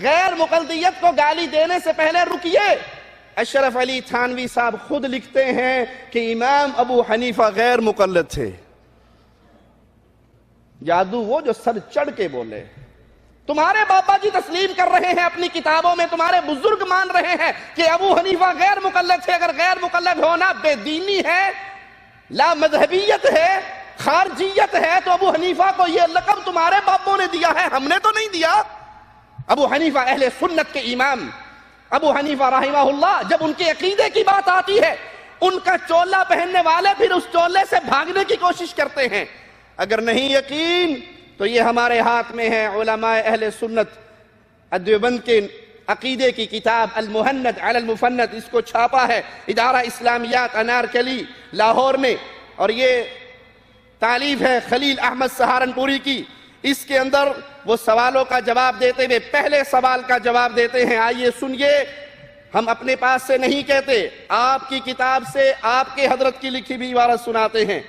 غیر مقلدیت کو گالی دینے سے پہلے رکیے. اشرف علی تھانوی صاحب خود لکھتے ہیں کہ امام ابو حنیفہ غیر مقلد تھے. جادو وہ جو سر چڑھ کے بولے. تمہارے بابا جی تسلیم کر رہے ہیں اپنی کتابوں میں, تمہارے بزرگ مان رہے ہیں کہ ابو حنیفہ غیر مقلد تھے. اگر غیر مقلد ہونا بے دینی ہے, لا مذہبیت ہے, خارجیت ہے, تو ابو حنیفہ کو یہ لقب تمہارے باپوں نے دیا ہے, ہم نے تو نہیں دیا. ابو حنیفہ اہل سنت کے امام, ابو حنیفہ رحمہ اللہ, جب ان کے عقیدے کی بات آتی ہے ان کا چولا پہننے والے پھر اس چولے سے بھاگنے کی کوشش کرتے ہیں. اگر نہیں یقین تو یہ ہمارے ہاتھ میں ہے علماء اہل سنت دیوبند کے عقیدے کی کتاب المہند علی المفند, اس کو چھاپا ہے ادارہ اسلامیات انارکلی لاہور میں, اور یہ تالیف ہے خلیل احمد سہارنپوری کی. اس کے اندر وہ سوالوں کا جواب دیتے ہوئے پہلے سوال کا جواب دیتے ہیں. آئیے سنیے, ہم اپنے پاس سے نہیں کہتے, آپ کی کتاب سے آپ کے حضرت کی لکھی بھی عبارت سناتے ہیں.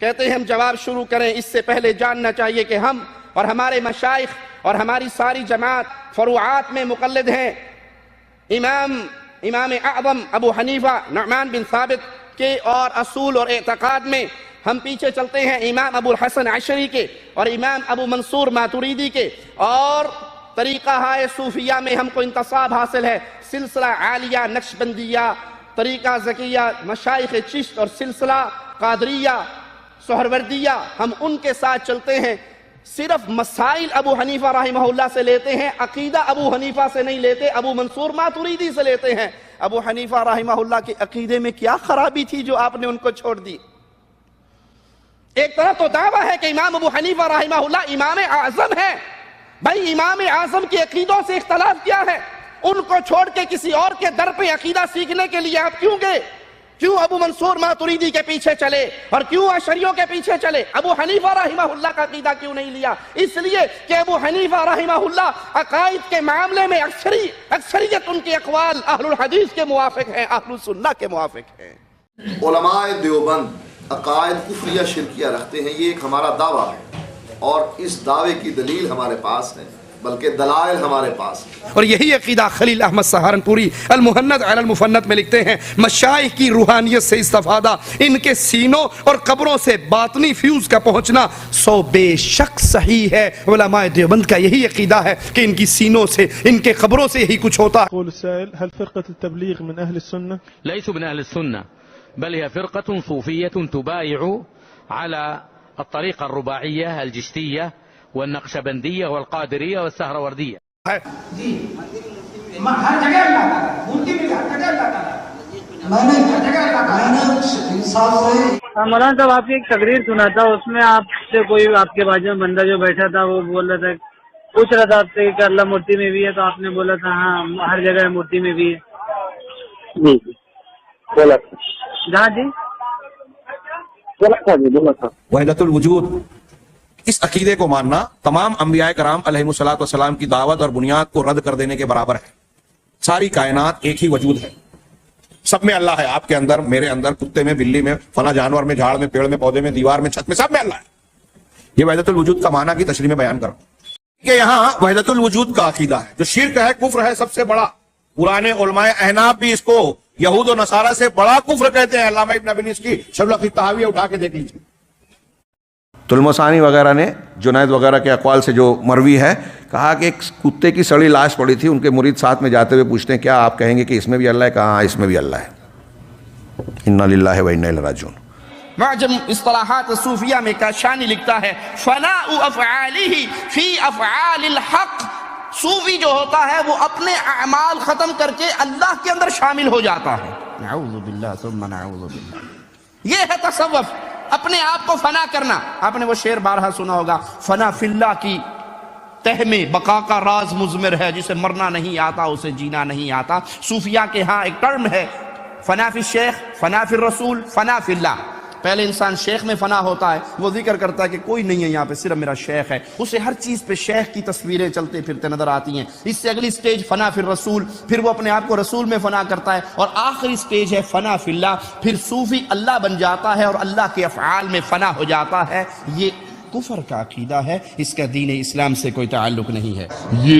کہتے ہیں ہم جواب شروع کریں اس سے پہلے جاننا چاہیے کہ ہم اور ہمارے مشائخ اور ہماری ساری جماعت فروعات میں مقلد ہیں امام اعظم ابو حنیفہ نعمان بن ثابت کے, اور اصول اور اعتقاد میں ہم پیچھے چلتے ہیں امام ابو الحسن عشری کے اور امام ابو منصور ماتوریدی کے, اور طریقہ ہائے صوفیہ میں ہم کو انتصاب حاصل ہے سلسلہ عالیہ نقشبندیہ, طریقہ زکیہ, مشائخ چشت اور سلسلہ قادریہ سہروردیہ, ہم ان کے ساتھ چلتے ہیں. صرف مسائل ابو حنیفہ رحمہ اللہ سے لیتے ہیں, عقیدہ ابو حنیفہ سے نہیں لیتے, ابو منصور ماتوریدی سے لیتے ہیں. ابو حنیفہ رحمہ اللہ کے عقیدے میں کیا خرابی تھی جو آپ نے ان کو چھوڑ دی؟ ایک طرف تو دعویٰ ہے کہ امام ابو حنیفہ رحمہ اللہ امام اعظم ہے. بھائی امام اعظم کے عقیدوں سے اختلاف کیا ہے؟ ان کو چھوڑ کے کسی اور کے در پہ عقیدہ سیکھنے کے لیے آپ کیوں گئے؟ کیوں ابو منصور ماتوریدی کے پیچھے چلے اور کیوں اشعریوں کے پیچھے چلے؟ ابو حنیفہ رحمہ اللہ کا عقیدہ کیوں نہیں لیا؟ اس لیے کہ ابو حنیفہ رحمہ اللہ عقائد کے معاملے میں اکثریت ان کے اقوال اہل الحدیث کے موافق ہیں, اہل السنہ کے موافق ہیں. علماء دیوبند عقائد کفریہ شرکیہ رکھتے ہیں, یہ ایک ہمارا دعویٰ ہے, اور اس دعوے کی دلیل ہمارے پاس ہے, بلکہ دلائل ہمارے پاس ہیں. اور یہی عقیدہ خلیل احمد سہارنپوری المہند علی المفند میں لکھتے ہیں, مشائخ کی روحانیت سے استفادہ, ان کے سینوں اور قبروں سے باطنی فیوز کا پہنچنا سو بے شک صحیح ہے. علماء دیوبند کا یہی عقیدہ ہے کہ ان کی سینوں سے, ان کے قبروں سے یہی کچھ ہوتا. يقول السائل: هل فرقة التبليغ من أهل السنة؟ ليسوا من أهل السنة، بل هي فرقة صوفية تبايع على الطريقة الرباعية الجشتية والنقشبندية والقادرية والسهروردية. جی ہر جگہ اللہ تعالیٰ, مورتی میں ہر جگہ اللہ تعالیٰ, میں نے ہر جگہ اللہ تعالیٰ انصاف سے. مولانا صاحب آپ کی ایک تقریر سنا تھا, اس میں آپ سے کوئی آپ کے بازو میں بندہ جو بیٹھا تھا وہ بول رہا تھا, پوچھ رہا تھا آپ سے کہ اللہ مورتی میں بھی ہے, تو آپ نے بولا تھا ہاں ہر جگہ مورتی میں بھی ہے. جی بولا تھا. جہاں جی بولا تھا. وحدت الوجود, اس عقیدے کو ماننا تمام انبیاء کرام علیہ الصلوۃ والسلام کی دعوت اور بنیاد کو رد کر دینے کے برابر ہے. ساری کائنات ایک ہی وجود ہے, سب میں اللہ ہے, آپ کے اندر, میرے اندر, کتے میں, بلی میں, فلاں جانور میں, جھاڑ میں, پیڑ میں, پودے میں, دیوار میں, چھت میں, سب میں اللہ ہے. یہ وحدت الوجود کا معنی کی تشریح میں بیان کروں کہ یہاں وحدت الوجود کا عقیدہ ہے جو شرک ہے, کفر ہے سب سے بڑا. پرانے علماء احناف بھی اس کو یہود و نصارہ سے بڑا کفر کہتے ہیں. علامہ ابن ابی نصر کی شبلخ التحاویہ اٹھا کے دیکھ لیجیے. تلمسانی وغیرہ نے جنید وغیرہ کے اقوال سے جو مروی ہے, کہا کہ ایک کتے کی سڑی لاش پڑی تھی, ان کے مرید ساتھ میں جاتے ہوئے پوچھتے ہیں کیا آپ کہیں گے کہ اس میں بھی اللہ ہے؟ کہا ہاں اس میں بھی اللہ ہے. انا للہ و انا الیہ راجعون. معجم اصطلاحات صوفیہ میں کاشانی لکھتا ہے فناء افعالہ فی افعال الحق. صوفی جو ہوتا ہے وہ اپنے اعمال ختم کر کے اللہ کے اندر شامل ہو جاتا ہے. نعوذ باللہ ثم نعوذ باللہ. یہ ہے تصوف, اپنے آپ کو فنا کرنا. آپ نے وہ شعر بارہا سنا ہوگا, فنا فی اللہ کی تہ میں بقا کا راز مضمر ہے, جسے مرنا نہیں آتا اسے جینا نہیں آتا. صوفیہ کے ہاں ایک ٹرم ہے, فنا فی الشیخ, فنا فی الرسول, فنا فی اللہ. پہلے انسان شیخ میں فنا ہوتا ہے, وہ ذکر کرتا ہے کہ کوئی نہیں ہے یہاں پہ, صرف میرا شیخ ہے. اسے ہر چیز پہ شیخ کی تصویریں چلتے پھرتے نظر آتی ہیں. اس سے اگلی سٹیج فنا فی الرسول, پھر وہ اپنے آپ کو رسول میں فنا کرتا ہے, اور آخری سٹیج ہے فنا فی اللہ. پھر صوفی اللہ بن جاتا ہے اور اللہ کے افعال میں فنا ہو جاتا ہے. یہ کفر کا عقیدہ ہے, اس کا دین اسلام سے کوئی تعلق نہیں ہے. یہ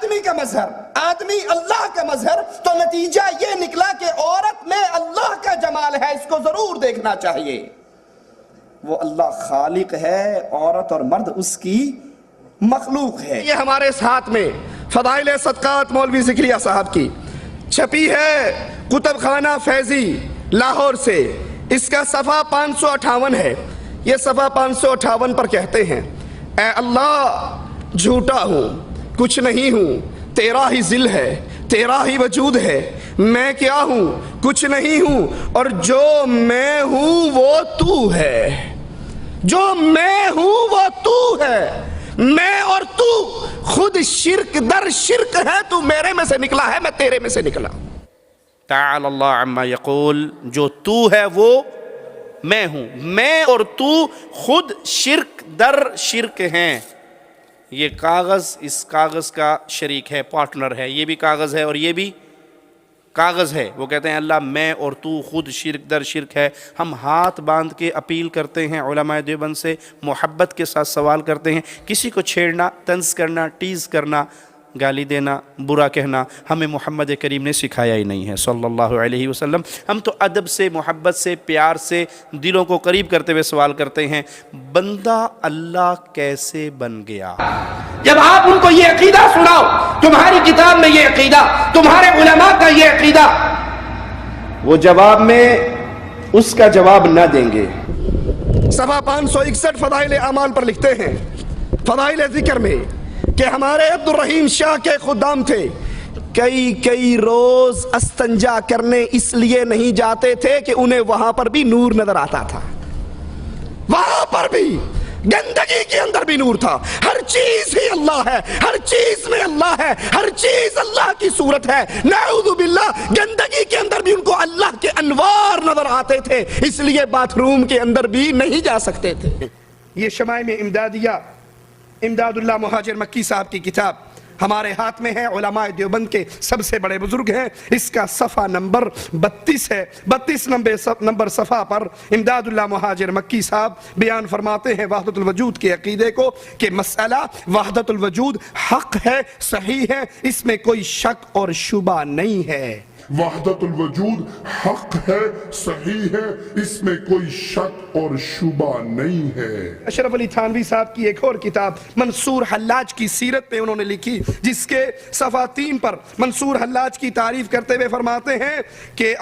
آدمی کا مظہر، آدمی اللہ کا مظہر، تو نتیجہ یہ نکلا کہ عورت میں اللہ کا جمال ہے، اس کو ضرور دیکھنا چاہیے۔ وہ اللہ خالق ہے، عورت اور مرد اس کی مخلوق ہے۔ یہ ہمارے ساتھ میں فضائل صدقات مولوی ذکریہ صاحب کی چھپی ہے، کتب خانہ فیضی لاہور سے، اس کا صفحہ 558 ہے۔ یہ صفحہ 558 پر کہتے ہیں، اے اللہ جھوٹا ہوں، کچھ نہیں ہوں، تیرا ہی ذل ہے، تیرا ہی وجود ہے، میں کیا ہوں، کچھ نہیں ہوں، اور جو میں ہوں وہ تو ہے، جو میں ہوں وہ تو ہے، میں اور تو خود شرک در شرک ہے، تو میرے میں سے نکلا ہے، میں تیرے میں سے نکلا۔ تعالی اللہ عما یقول، جو تو ہے وہ میں ہوں، میں اور تو خود شرک در شرک ہیں۔ یہ کاغذ اس کاغذ کا شریک ہے، پارٹنر ہے، یہ بھی کاغذ ہے اور یہ بھی کاغذ ہے۔ وہ کہتے ہیں اللہ میں اور تو خود شرک در شرک ہے۔ ہم ہاتھ باندھ کے اپیل کرتے ہیں علماء دیوبند سے، محبت کے ساتھ سوال کرتے ہیں، کسی کو چھیڑنا، طنز کرنا، ٹیز کرنا، گالی دینا، برا کہنا ہمیں محمد کریم نے سکھایا ہی نہیں ہے صلی اللہ علیہ وسلم۔ ہم تو ادب سے، محبت سے، پیار سے دلوں کو قریب کرتے ہوئے سوال کرتے ہیں، بندہ اللہ کیسے بن گیا؟ جب آپ ان کو یہ عقیدہ سناؤ، تمہاری کتاب میں یہ عقیدہ، تمہارے علماء کا یہ عقیدہ، وہ جواب میں اس کا جواب نہ دیں گے۔ صفحہ 561 فضائل اعمال پر لکھتے ہیں، فضائل ذکر میں، کہ ہمارے عبد الرحیم شاہ کے خدام تھے، کئی روز استنجا کرنے اس لیے نہیں جاتے تھے کہ انہیں وہاں پر بھی نور نظر آتا تھا، وہاں پر بھی گندگی کے اندر بھی نور تھا۔ ہر چیز ہی اللہ ہے، ہر چیز میں اللہ ہے، ہر چیز اللہ کی صورت ہے۔ نعوذ باللہ، گندگی کے اندر بھی ان کو اللہ کے انوار نظر آتے تھے، اس لیے باتھ روم کے اندر بھی نہیں جا سکتے تھے۔ یہ شمائم امدادیہ، امداد اللہ مہاجر مکی صاحب کی کتاب ہمارے ہاتھ میں ہے، علماء دیوبند کے سب سے بڑے بزرگ ہیں۔ اس کا صفحہ نمبر 32 ہے، 32 نمبر صفحہ پر امداد اللہ مہاجر مکی صاحب بیان فرماتے ہیں وحدت الوجود کے عقیدے کو، کہ مسئلہ وحدت الوجود حق ہے، صحیح ہے، اس میں کوئی شک اور شبہ نہیں ہے۔ وحدت الوجود حق ہے، صحیح ہے، اس میں کوئی شک اور شبہ نہیں ہے۔ اشرف علی تھانوی صاحب کی ایک اور کتاب منصور حلاج کی سیرت پہ انہوں نے لکھی، جس کے صفحہ 3 پر منصور حلاج کی تعریف کرتے ہوئے فرماتے ہیں کہ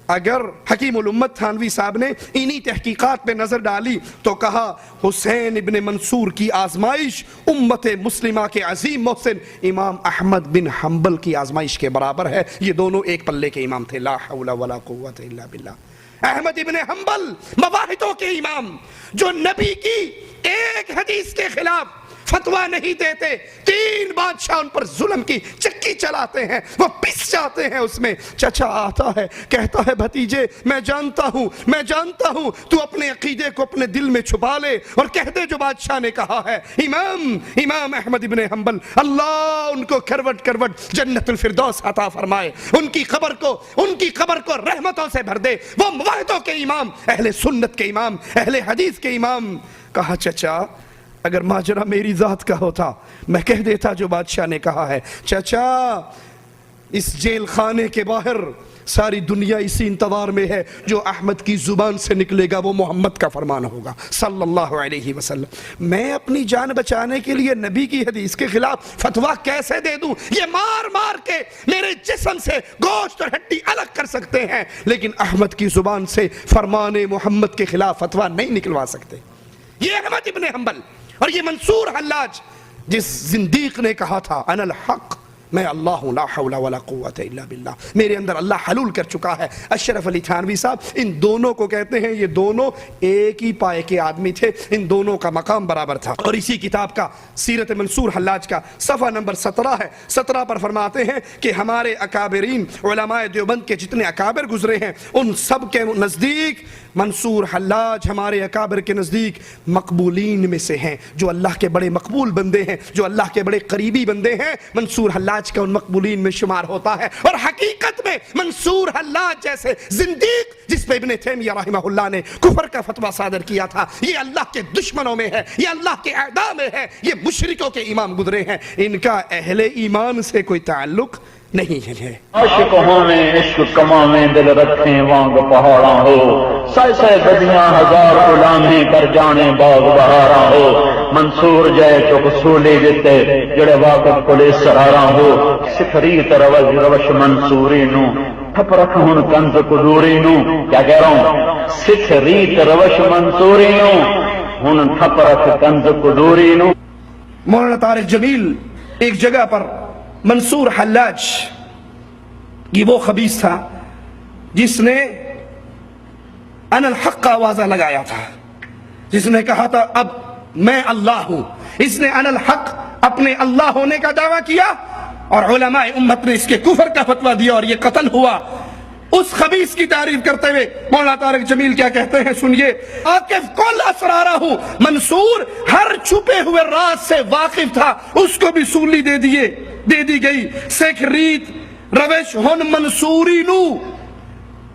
اگر حکیم الامت تھانوی صاحب نے انہی تحقیقات پہ نظر ڈالی تو کہا حسین ابن منصور کی آزمائش امت مسلمہ کے عظیم محسن امام احمد بن حنبل کی آزمائش کے برابر ہے۔ یہ دونوں ایک پلے کے امام تھے، لا حول ولا قوت الا باللہ۔ احمد ابن حنبل مواحدوں کے امام، جو نبی کی ایک حدیث کے خلاف فتویٰ نہیں دیتے، 3 بادشاہ ان پر ظلم کی چکی چلاتے ہیں، وہ پس جاتے ہیں اس میں۔ چچا آتا ہے، کہتا ہے بھتیجے میں جانتا ہوں تو اپنے عقیدے کو اپنے دل میں چھپا لے اور کہہ دے جو بادشاہ نے کہا ہے۔ امام احمد ابن حنبل، اللہ ان کو کروٹ جنت الفردوس عطا فرمائے، ان کی قبر کو رحمتوں سے بھر دے۔ وہ موحدوں کے امام، اہل سنت کے امام، اہل حدیث کے امام۔ کہا چچا اگر ماجرا میری ذات کا ہوتا میں کہہ دیتا جو بادشاہ نے کہا ہے۔ چچا اس جیل خانے کے باہر ساری دنیا اسی انتظار میں ہے، جو احمد کی زبان سے نکلے گا وہ محمد کا فرمان ہوگا صلی اللہ علیہ وسلم۔ میں اپنی جان بچانے کے لیے نبی کی حدیث کے خلاف فتویٰ کیسے دے دوں؟ یہ مار کے میرے جسم سے گوشت اور ہڈی الگ کر سکتے ہیں، لیکن احمد کی زبان سے فرمان محمد کے خلاف فتویٰ نہیں نکلوا سکتے۔ یہ احمد ابن حنبل اور یہ منصور حلاج، جس زندیق نے کہا تھا انا الحق، میں اللہ ہوں، لا حول ولا قوت الا باللہ، میرے اندر اللہ حلول کر چکا ہے۔ اشرف علی تھانوی صاحب ان دونوں کو کہتے ہیں، یہ دونوں ایک ہی پائے کے آدمی تھے، ان دونوں کا مقام برابر تھا۔ اور اسی کتاب کا سیرت منصور حلاج کا صفحہ نمبر 17 ہے، 17 پر فرماتے ہیں کہ ہمارے اکابرین علماء دیوبند کے جتنے اکابر گزرے ہیں ان سب کے نزدیک منصور حلاج ہمارے اکابر کے نزدیک مقبولین میں سے ہیں، جو اللہ کے بڑے مقبول بندے ہیں، جو اللہ کے بڑے قریبی بندے ہیں۔ منصور حلاج سرتاج کا ان مقبولین میں شمار ہوتا ہے. اور حقیقت میں منصور حلاج جیسے زندیق جس پہ ابن تیمیہ رحمہ اللہ نے کفر کا فتویٰ صادر کیا تھا، یہ اللہ کے دشمنوں میں ہے، یہ اللہ کے اعداء میں ہے، یہ مشرکوں کے امام گزرے ہیں، ان کا اہل ایمان سے کوئی تعلق نہیں ہے. عاشق ہویں عشق کماویں دل رکھیں وانگ پہاڑاں ہو، سائے سائے گدیاں ہزار غلامیں کر جانے باغ بہاراں ہو، منصور جائے چک سولی جتے جڑے واقف پولیس سراراں ہو، سکھریت روش منصوری نو تھپ رکھ ہن کنز قدوری نو. کیا کہہ رہا ہوں؟ سکھریت روش منصوری نو ہن تھپ رکھ کنز قدوری نو. مولانا طارق جمیل ایک جگہ پر منصور حلاج یہ وہ خبیث تھا جس نے انا الحق کا آوازہ لگایا تھا، جس نے کہا تھا اب میں اللہ ہوں. اس نے انا الحق اپنے اللہ ہونے کا دعویٰ کیا اور علماء امت نے اس کے کفر کا فتویٰ دیا اور یہ قتل ہوا. اس خبیث کی تعریف کرتے ہوئے مولانا طارق جمیل کیا کہتے ہیں سنیے. آکف کل اسرارہ ہوں، منصور ہر چھپے ہوئے راز سے واقف تھا، اس کو بھی سولی دے دی گئی. سکھ ریت روش ہن منصوری نو،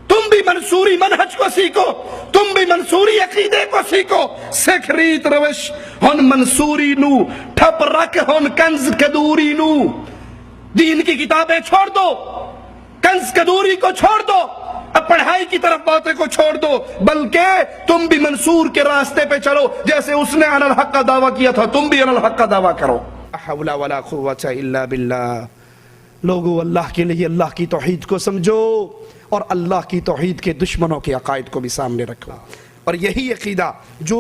تم بھی منصوری منہج کو سیکھو، تم بھی منصوری عقیدے کو سیکھو. سکھ ریت روش ہن منصوری نو ٹھپ رکھ ہن کنز کدوری نو. دین کی کتابیں چھوڑ دو، کنز کدوری کو چھوڑ دو، اب پڑھائی کی طرف باتیں کو چھوڑ دو، بلکہ تم بھی منصور کے راستے پہ چلو. جیسے اس نے انا الحق کا دعویٰ کیا تھا تم بھی انا الحق کا دعویٰ کرو. لا حول ولا قوة الا باللہ. لوگو اللہ کے لیے اللہ کی توحید کو سمجھو اور اللہ کی توحید کے دشمنوں کے عقائد کو بھی سامنے رکھو. اور یہی عقیدہ جو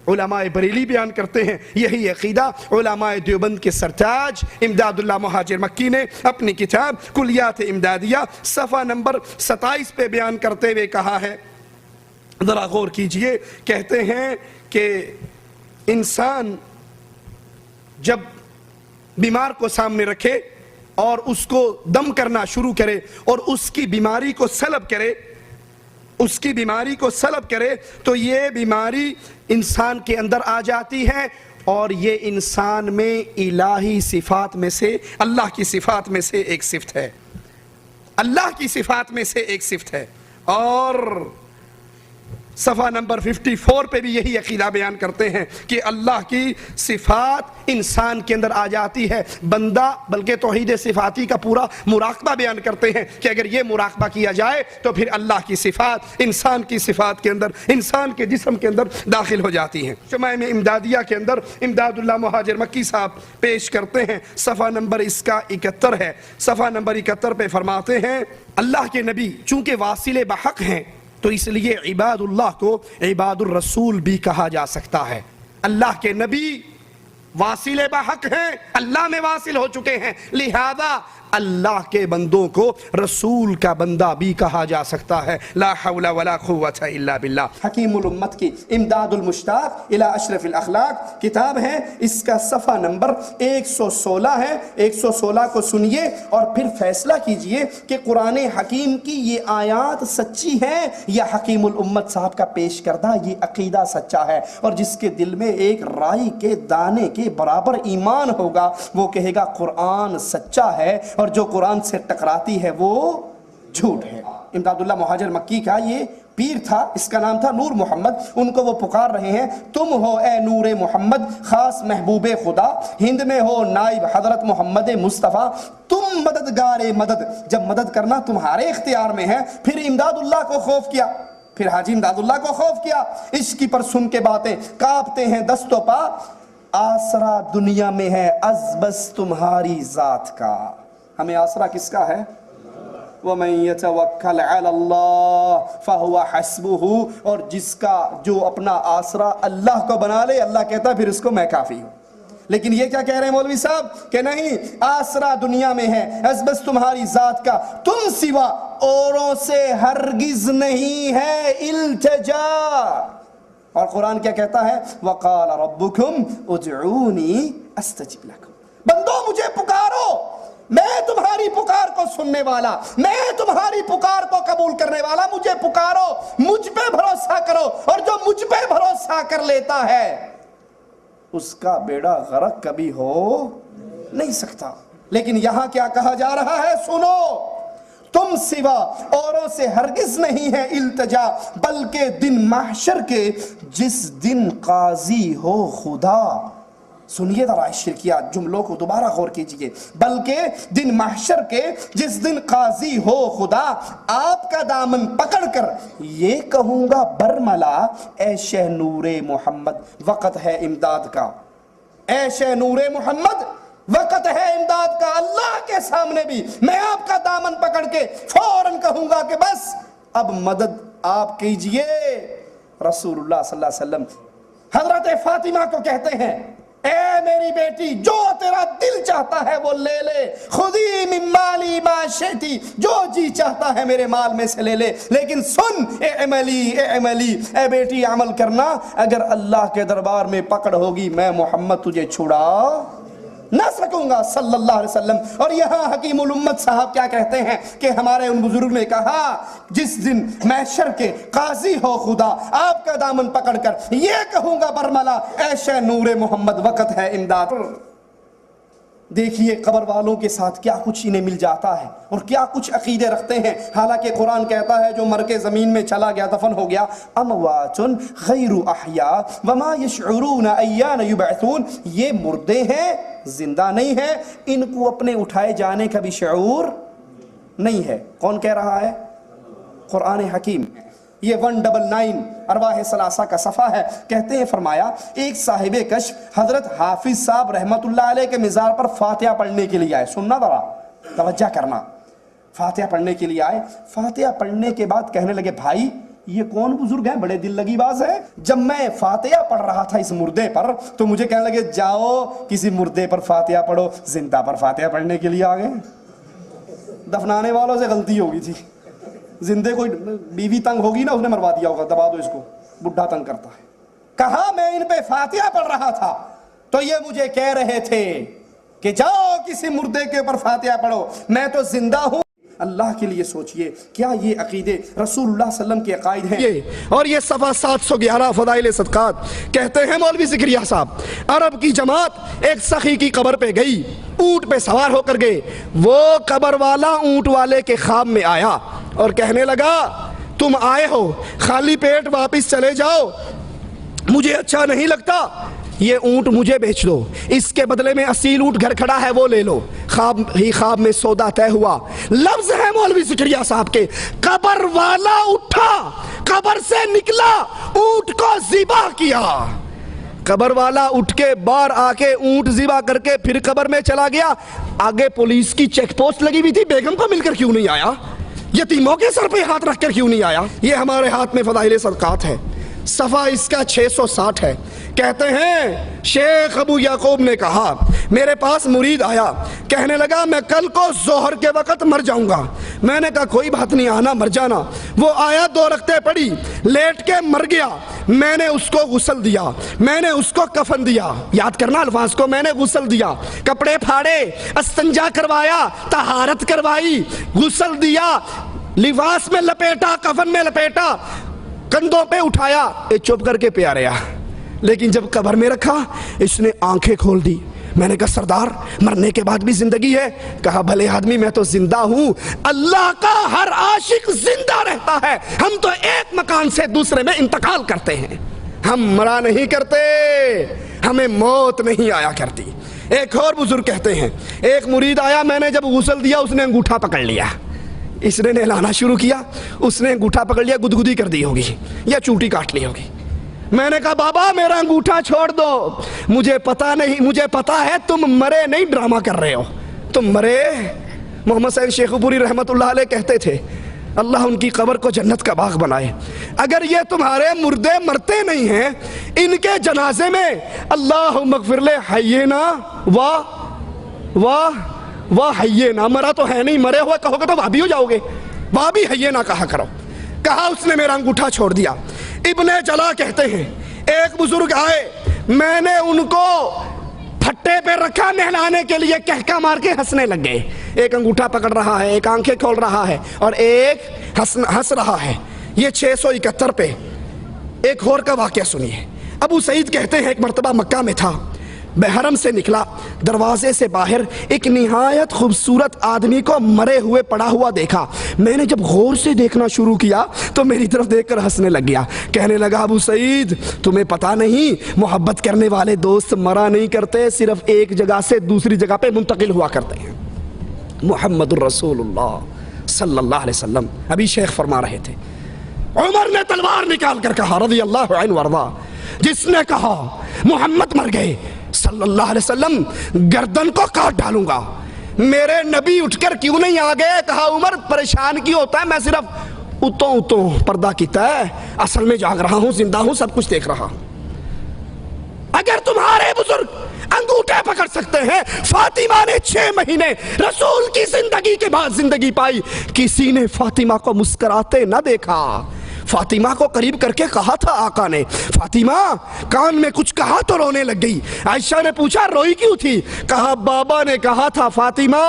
علماء بریلی بیان کرتے ہیں، یہی عقیدہ علماء دیوبند کے سرتاج امداد اللہ مہاجر مکی نے اپنی کتاب کلیات امدادیہ صفحہ نمبر 27 پہ بیان کرتے ہوئے کہا ہے. ذرا غور کیجئے. کہتے ہیں کہ انسان جب بیمار کو سامنے رکھے اور اس کو دم کرنا شروع کرے اور اس کی بیماری کو سلب کرے تو یہ بیماری انسان کے اندر آ جاتی ہے اور یہ انسان میں الہی صفات میں سے اللہ کی صفات میں سے ایک صفت ہے. اللہ کی صفات میں سے ایک صفت ہے. اور صفحہ نمبر 54 پہ بھی یہی عقیدہ بیان کرتے ہیں کہ اللہ کی صفات انسان کے اندر آ جاتی ہے. بندہ بلکہ توحید صفاتی کا پورا مراقبہ بیان کرتے ہیں کہ اگر یہ مراقبہ کیا جائے تو پھر اللہ کی صفات انسان کی صفات کے اندر، انسان کے جسم کے اندر داخل ہو جاتی ہیں. شمائم امدادیہ کے اندر امداد اللہ مہاجر مکی صاحب پیش کرتے ہیں، صفحہ نمبر اس کا 71 ہے. صفحہ نمبر 71 پہ فرماتے ہیں اللہ کے نبی چونکہ واصل بحق ہیں تو اس لیے عباد اللہ کو عباد الرسول بھی کہا جا سکتا ہے. اللہ کے نبی واصل بحق ہیں، اللہ میں واصل ہو چکے ہیں، لہذا اللہ کے بندوں کو رسول کا بندہ بھی کہا جا سکتا ہے. لا حول ولا قوة الا باللہ. حکیم الامت کی امداد المشتاق الى اشرف الاخلاق کتاب ہے، اس کا صفحہ نمبر 116 ہے. 116 کو سنیے اور پھر فیصلہ کیجئے کہ قرآن حکیم کی یہ آیات سچی ہیں یا حکیم الامت صاحب کا پیش کردہ یہ عقیدہ سچا ہے. اور جس کے دل میں ایک رائی کے دانے کے برابر ایمان ہوگا وہ کہے گا قرآن سچا ہے اور جو قرآن سے ٹکراتی ہے وہ جھوٹ ہے. امداد اللہ مہاجر مکی کا یہ پیر تھا، اس کا نام تھا نور محمد. ان کو وہ پکار رہے ہیں تم ہو اے نور محمد خاص محبوب خدا، ہند میں ہو نائب حضرت محمد مصطفیٰ، تم مددگار مدد. جب مدد کرنا تمہارے اختیار میں ہے پھر امداد اللہ کو خوف کیا، پھر حاجی امداد اللہ کو خوف کیا. عشق پر سن کے باتیں کانپتے ہیں دست و پا، آسرا دنیا میں ہے از بس تمہاری ذات کا. ہمیں آسرا کس کا ہے؟ وَمَن يَتَوَكَّلْ عَلَى اللَّهِ فَهُوَ حَسْبُهُ. اور جس کا جو اپنا آسرا اللہ کو بنا لے اللہ کہتا ہے پھر اس کو میں کافی ہوں. لیکن یہ کیا کہہ رہے ہیں مولوی صاحب کہ نہیں، آسرا دنیا میں ہے از بس تمہاری ذات کا، تم سوا اوروں سے ہرگز نہیں ہے التجا. اور قرآن کیا کہتا ہے؟ وَقَالَ رَبُّكُمْ اُدْعُونِي أَسْتَجِبْ لَكُمْ. بندوں مجھے پکارو، میں تمہاری پکار کو سننے والا، میں تمہاری پکار کو قبول کرنے والا. مجھے پکارو، مجھ پہ بھروسہ کرو، اور جو مجھ پہ بھروسہ کر لیتا ہے اس کا بیڑا غرق کبھی ہو نہیں سکتا. لیکن یہاں کیا کہا جا رہا ہے؟ سنو، تم سوا اوروں سے ہرگز نہیں ہے التجا، بلکہ دن محشر کے جس دن قاضی ہو خدا. سنیے ذرا شرکیات جملوں کو دوبارہ غور کیجئے. بلکہ دن محشر کے جس دن قاضی ہو خدا، آپ کا دامن پکڑ کر یہ کہوں گا برملا، اے شہ نور محمد وقت ہے امداد کا. اے شہ نور محمد وقت ہے امداد کا. اللہ کے سامنے بھی میں آپ کا دامن پکڑ کے فوراً کہوں گا کہ بس اب مدد آپ کیجئے. رسول اللہ صلی اللہ علیہ وسلم حضرت فاطمہ کو کہتے ہیں، اے میری بیٹی، جو تیرا دل چاہتا ہے وہ لے لے، خودی من مالی ما شئتی، جو جی چاہتا ہے میرے مال میں سے لے لے، لیکن سن، اے عملی، اے بیٹی عمل کرنا، اگر اللہ کے دربار میں پکڑ ہوگی میں محمد تجھے چھڑا نہ سکوں گا صلی اللہ علیہ وسلم. اور یہاں حکیم الامت صاحب کیا کہتے ہیں کہ ہمارے ان بزرگ نے کہا جس دن محشر کے قاضی ہو خدا، آپ کا دامن پکڑ کر یہ کہوں گا برملا، اے شہ نور محمد وقت ہے امداد. دیکھیے قبر والوں کے ساتھ کیا کچھ انہیں مل جاتا ہے اور کیا کچھ عقیدے رکھتے ہیں. حالانکہ قرآن کہتا ہے جو مر کے زمین میں چلا گیا، دفن ہو گیا، اموات غیر احیاء وما یشعرون ایان یبعثون، یہ مردے ہیں، زندہ نہیں ہیں، ان کو اپنے اٹھائے جانے کا بھی شعور نہیں ہے. کون کہہ رہا ہے؟ قرآن حکیم. یہ 199 ارواح ثلاثہ کا صفحہ ہے. کہتے ہیں، فرمایا ایک صاحب کشف حضرت حافظ صاحب رحمت اللہ علیہ کے مزار پر فاتحہ پڑھنے کے لیے آئے. سننا ذرا، توجہ کرنا. فاتحہ پڑھنے کے لیے آئے. فاتحہ پڑھنے کے بعد کہنے لگے، بھائی یہ کون بزرگ ہیں، بڑے دل لگی باز ہے. جب میں فاتحہ پڑھ رہا تھا اس مردے پر تو مجھے کہنے لگے جاؤ کسی مردے پر فاتحہ پڑھو. زندہ پر فاتحہ پڑھنے کے لیے آ گئے. دفنانے والوں سے غلطی ہوگی تھی. زندے کوئی بیوی تنگ ہوگی نا، اس نے مروا دیا ہوگا، دبا دو اس کو، بڈھا تنگ کرتا ہے. کہا میں ان پہ فاتحہ پڑھ رہا تھا تو یہ مجھے کہہ رہے تھے کہ جاؤ کسی مردے کے اوپر فاتحہ پڑھو، میں تو زندہ ہوں. اللہ کے لیے سوچئے، کیا یہ عقیدے رسول اللہ صلی اللہ علیہ وسلم کے عقائد ہیں؟ اور یہ صفحہ 711 فضائل صدقات. کہتے ہیں مولوی زکریا صاحب، عرب کی جماعت ایک سخی کی قبر پہ گئی، اونٹ پہ سوار ہو کر گئے. وہ قبر والا اونٹ والے کے خواب میں آیا اور کہنے لگا تم آئے ہو خالی پیٹ واپس چلے جاؤ، مجھے اچھا نہیں لگتا، یہ اونٹ مجھے بیچ دو، اس کے بدلے میں اصیل اونٹ گھر کھڑا ہے وہ لے لو. خواب میں سودا طے ہوا. لفظ ہے مولوی زکریا صاحب کے، قبر والا اٹھا، قبر سے نکلا، اونٹ کو ذبح کیا. قبر والا اٹھ کے باہر آ کے اونٹ ذبح کر کے پھر قبر میں چلا گیا. آگے پولیس کی چیک پوسٹ لگی ہوئی تھی، بیگم کو مل کر کیوں نہیں آیا؟ یتیموں کے سر پہ ہاتھ رکھ کر کیوں نہیں آیا؟ یہ ہمارے ہاتھ میں فضائل صدقات ہے. صفحہ اس کا 660 ہے. کہتے ہیں شیخ ابو یعقوب نے کہا میرے پاس مرید آیا، کہنے لگا میں کل کو ظہر کے وقت مر جاؤں گا. میں نے کہا کوئی بات نہیں، آنا مر جانا. وہ آیا، 2 رکعتیں پڑھی، لیٹ کے مر گیا. میں نے اس کو غسل دیا، میں نے اس کو کفن دیا. یاد کرنا الفاظ کو، میں نے غسل دیا، کپڑے پھاڑے، استنجا کروایا، طہارت کروائی، غسل دیا، لباس میں لپیٹا، کفن میں لپیٹا، کندھوں پہ اٹھایا، یہ چپ کر کے پیا رہا. لیکن جب قبر میں رکھا اس نے آنکھیں کھول دی. میں نے کہا سردار مرنے کے بعد بھی زندگی ہے؟ کہا بھلے آدمی میں تو زندہ ہوں، اللہ کا ہر عاشق زندہ رہتا ہے. ہم تو ایک مکان سے دوسرے میں انتقال کرتے ہیں، ہم مرا نہیں کرتے، ہمیں موت نہیں آیا کرتی. ایک اور بزرگ کہتے ہیں ایک مرید آیا، میں نے جب غسل دیا اس نے انگوٹھا پکڑ لیا. اس نے نہلانا شروع کیا، اس نے انگوٹھا پکڑ لیا، گدگدی کر دی ہوگی یا چوٹی کاٹ لی ہوگی. میں نے کہا بابا میرا انگوٹھا چھوڑ دو، مجھے پتا نہیں، مجھے پتا ہے تم مرے نہیں، ڈرامہ کر رہے ہو، تم مرے. محمد سعید شیخ پوری رحمت اللہ علیہ کہتے تھے اللہ ان کی قبر کو جنت کا باغ بنائے. اگر یہ تمہارے مردے مرتے نہیں ہیں، ان کے جنازے میں اللہم اغفر لے حینا واہ حینا، مرا تو ہے نہیں، مرے ہوئے کہو گے تو وہابی ہو جاؤ گے، وہابی حینا کہا کرو. کہا اس نے میرا انگوٹھا چھوڑ دیا. ابن جلا کہتے ہیں ایک بزرگ آئے، میں نے ان کو پھٹے پہ رکھا نہلانے کے لیے، کہکا مار کے ہنسنے لگ گئے. ایک انگوٹھا پکڑ رہا ہے، ایک آنکھیں کھول رہا ہے اور ایک ہنس رہا ہے. یہ 671 پہ. ایک اور کا واقعہ سنیے. ابو سعید کہتے ہیں ایک مرتبہ مکہ میں تھا، بحرم سے نکلا، دروازے سے باہر ایک نہایت خوبصورت آدمی کو مرے ہوئے پڑا ہوا دیکھا۔ میں نے جب غور سے دیکھنا شروع کیا تو میری طرف دیکھ کر ہنسنے لگ گیا، کہنے لگا ابو سعید تمہیں پتہ نہیں محبت کرنے والے دوست مرا نہیں کرتے، صرف ایک جگہ سے دوسری جگہ پہ منتقل ہوا کرتے ہیں۔ محمد الرسول اللہ صلی اللہ علیہ وسلم ابھی شیخ فرما رہے تھے، عمر نے تلوار نکال کر کہا رضی اللہ عنہ وارضا، جس نے کہا محمد مر گئے صلی اللہ علیہ وسلم گردن کو کاٹ ڈالوں گا۔ میرے نبی اٹھ کر کیوں نہیں آگے؟ کہا عمر پریشان کیوں ہوتا ہے، میں صرف اتوں پردہ کیتا ہے، اصل میں جاگ رہا ہوں، زندہ ہوں، سب کچھ دیکھ رہا ہوں۔ اگر تمہارے بزرگ انگوٹھے پکڑ سکتے ہیں، فاطمہ نے 6 مہینے رسول کی زندگی کے بعد زندگی پائی، کسی نے فاطمہ کو مسکراتے نہ دیکھا۔ فاطمہ کو قریب کر کے کہا تھا آقا نے، فاطمہ کان میں کچھ کہا تو رونے لگ گئی۔ عائشہ نے پوچھا روئی کیوں تھی؟ کہا بابا نے کہا تھا فاطمہ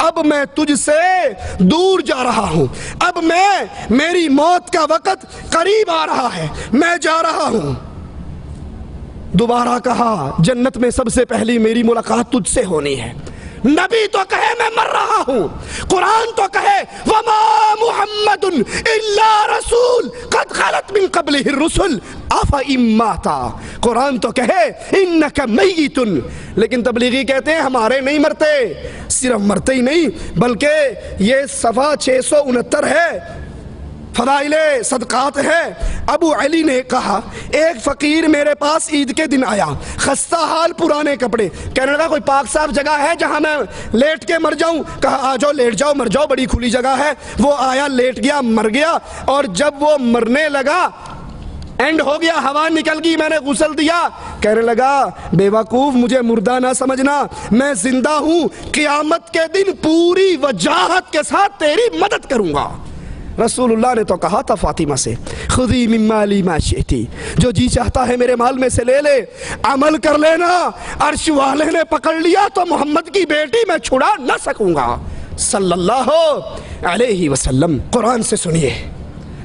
اب میں تجھ سے دور جا رہا ہوں، اب میری موت کا وقت قریب آ رہا ہے، میں جا رہا ہوں۔ دوبارہ کہا جنت میں سب سے پہلی میری ملاقات تجھ سے ہونی ہے۔ نبی تو کہے میں مر رہا ہوں، قرآن تو کہے وما محمد الا رسول قد خلت من قبلہ الرسل افإن مات، قرآن تو کہے انک میت، لیکن تبلیغی کہتے ہیں ہمارے نہیں مرتے، صرف مرتے ہی نہیں بلکہ یہ صفحہ 669 ہے، فضائل صدقات ہے۔ ابو علی نے کہا ایک فقیر میرے پاس عید کے دن آیا، خستہ حال، پرانے کپڑے، کہنے لگا کوئی پاک صاف جگہ ہے جہاں میں لیٹ کے مر جاؤں؟ کہا آ جاؤ لیٹ جاؤ مر جاؤ، بڑی کھلی جگہ ہے۔ وہ آیا، لیٹ گیا، مر گیا، اور جب وہ مرنے لگا اینڈ ہو گیا، ہوا نکل گئی، میں نے غسل دیا، کہنے لگا بے وقوف مجھے مردہ نہ سمجھنا، میں زندہ ہوں، قیامت کے دن پوری وجاہت کے ساتھ تیری مدد کروں گا۔ رسول اللہ نے تو کہا تھا فاطمہ سے خذی من مالی ما شئتی، جو جی چاہتا ہے میرے مال میں سے لے لے، عمل کر لینا، عرش والے نے پکڑ لیا تو محمد کی بیٹی میں چھڑا نہ سکوں گا صلی اللہ علیہ وسلم۔ قرآن سے سنیے